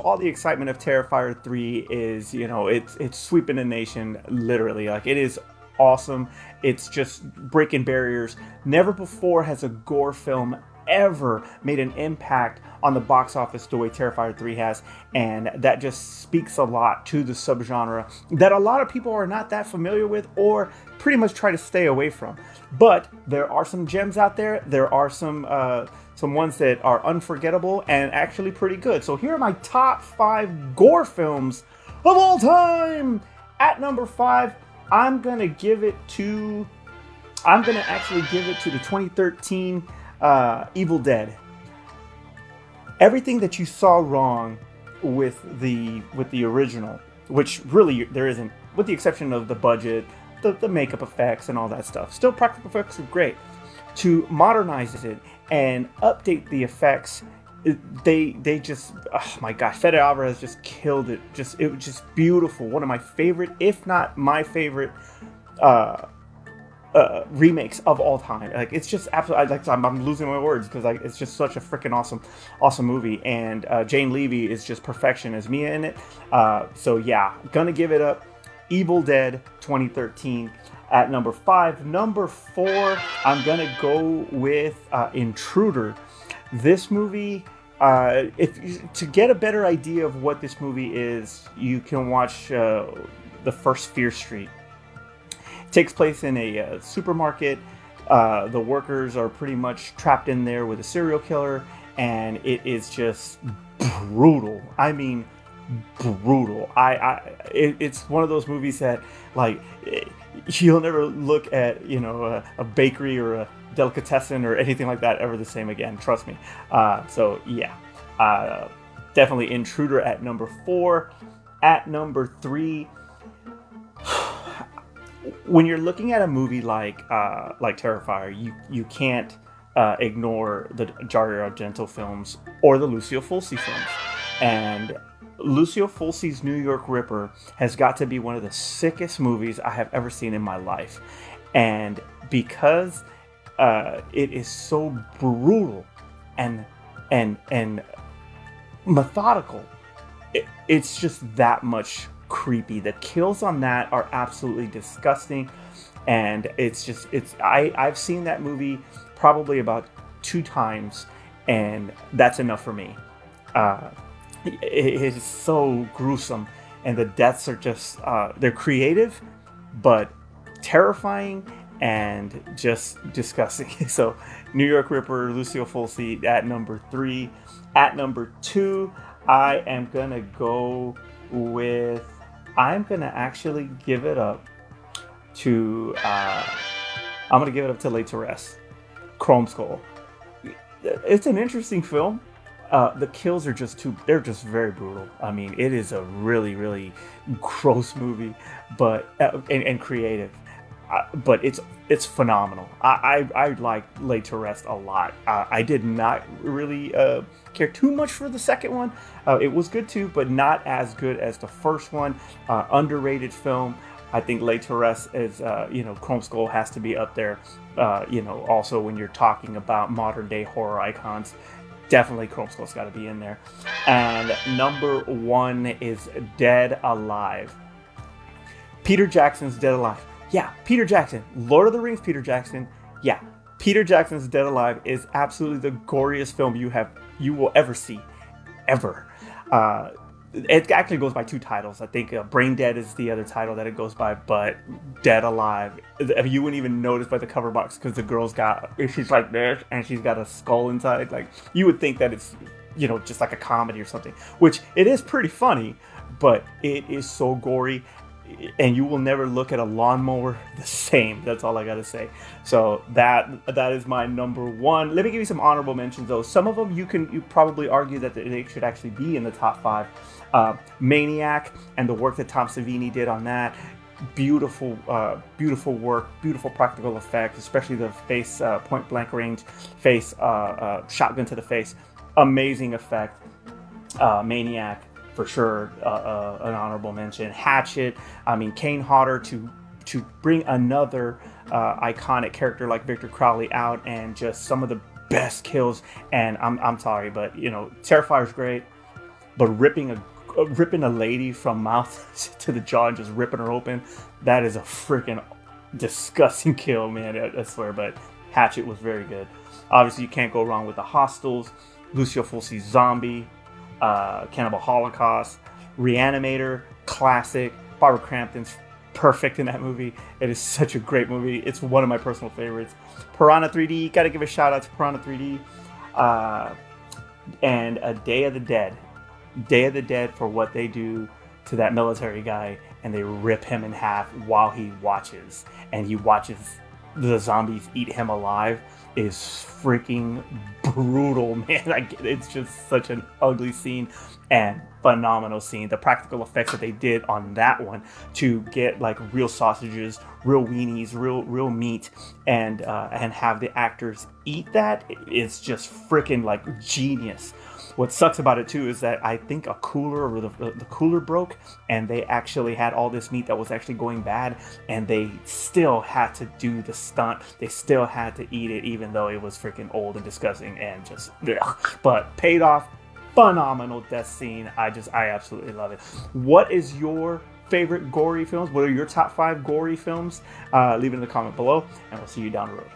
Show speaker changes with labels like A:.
A: All the excitement of Terrifier 3 is, it's sweeping the nation, literally. Like, it is awesome. It's just breaking barriers. Never before has a gore film ever made an impact on the box office the way Terrifier 3 has, and that just speaks a lot to the subgenre that a lot of people are not that familiar with or pretty much try to stay away from. But there are some gems out there. There are some ones that are unforgettable and actually pretty good. So here are my top 5 gore films of all time. At number 5, I'm gonna actually give it to the 2013 Evil Dead. Everything that you saw wrong with the original, which really there isn't, with the exception of the budget, the makeup effects and all that stuff. Still, practical effects are great. To modernize it and update the effects, they just, oh my gosh, Fede Alvarez just killed it. It was just beautiful. One of my favorite, if not my favorite, remakes of all time. Like, it's just absolutely, I'm losing my words because it's just such a freaking awesome movie. And Jane Levy is just perfection as Mia in it. So yeah, gonna give it up. Evil Dead 2013 at number 5. Number 4, I'm gonna go with Intruder. This movie, to get a better idea of what this movie is, you can watch the first Fear Street. It takes place in a supermarket. The workers are pretty much trapped in there with a serial killer, and it is just brutal. I mean, brutal. It's one of those movies that, like, you'll never look at a bakery or a delicatessen or anything like that ever the same again. Trust me. So yeah, definitely Intruder at number 4. At number 3, when you're looking at a movie like Terrifier, you can't ignore the Dario Argento films or the Lucio Fulci films. And Lucio Fulci's New York Ripper has got to be one of the sickest movies I have ever seen in my life. And because it is so brutal and methodical, it's just that much creepy. The kills on that are absolutely disgusting, and I've seen that movie probably about 2 times, and that's enough for me. It is so gruesome, and the deaths are just they're creative but terrifying and just disgusting. So New York Ripper, Lucio Fulci at number 3. At number 2, I'm gonna actually give it up to Les Torres, Chrome Skull. It's an interesting film. The kills are they're just very brutal. I mean, it is a really, really gross movie, but and creative. But it's phenomenal. I like Les Torres a lot. I did not really care too much for the second one. It was good too, but not as good as the first one. Underrated film. I think Les Torres is, Chrome Skull has to be up there. Also when you're talking about modern day horror icons, definitely Chrome Skull's got to be in there. And number 1 is Dead Alive. Peter Jackson's Dead Alive. Yeah, Peter Jackson. Lord of the Rings Peter Jackson. Yeah, Peter Jackson's Dead Alive is absolutely the goriest film you will ever see. Ever. It actually goes by 2 titles. I think Brain Dead is the other title that it goes by, but Dead Alive, you wouldn't even notice by the cover box because the girl's she's like this and she's got a skull inside. Like, you would think that it's, just like a comedy or something, which it is pretty funny, but it is so gory. And you will never look at a lawnmower the same. That's all I gotta say. So that is my number 1. Let me give you some honorable mentions though. Some of them you probably argue that they should actually be in the top 5. Maniac and the work that Tom Savini did on that. Beautiful work, beautiful practical effects, especially the face point blank range face shotgun to the face. Amazing effect. Maniac. For sure, an honorable mention. Hatchet. I mean, Kane Hodder to bring another iconic character like Victor Crowley out, and just some of the best kills. And I'm sorry, but you know, Terrifier's great, but ripping a lady from mouth to the jaw and just ripping her open, that is a freaking disgusting kill, man. I swear. But Hatchet was very good. Obviously, you can't go wrong with the Hostels, Lucio Fulci's Zombie, Cannibal Holocaust, Reanimator, classic. Barbara Crampton's perfect in that movie. It is such a great movie. It's one of my personal favorites. Piranha 3D, gotta give a shout out to Piranha 3D. And A Day of the Dead. Day of the Dead, for what they do to that military guy, and they rip him in half while he watches. And he watches the zombies eat him alive, is freaking brutal, man. It's just such an ugly scene and phenomenal scene. The practical effects that they did on that one to get like real sausages, real weenies, real meat, and have the actors eat that is just freaking like genius. What sucks about it too is that I think a cooler or the cooler broke, and they actually had all this meat that was actually going bad, and they still had to do the stunt. They still had to eat it, even though it was freaking old and disgusting and just ugh. But paid off. Phenomenal death scene. I absolutely love it. What is your favorite gory films? What are your top 5 gory films? Leave it in the comment below, and we'll see you down the road.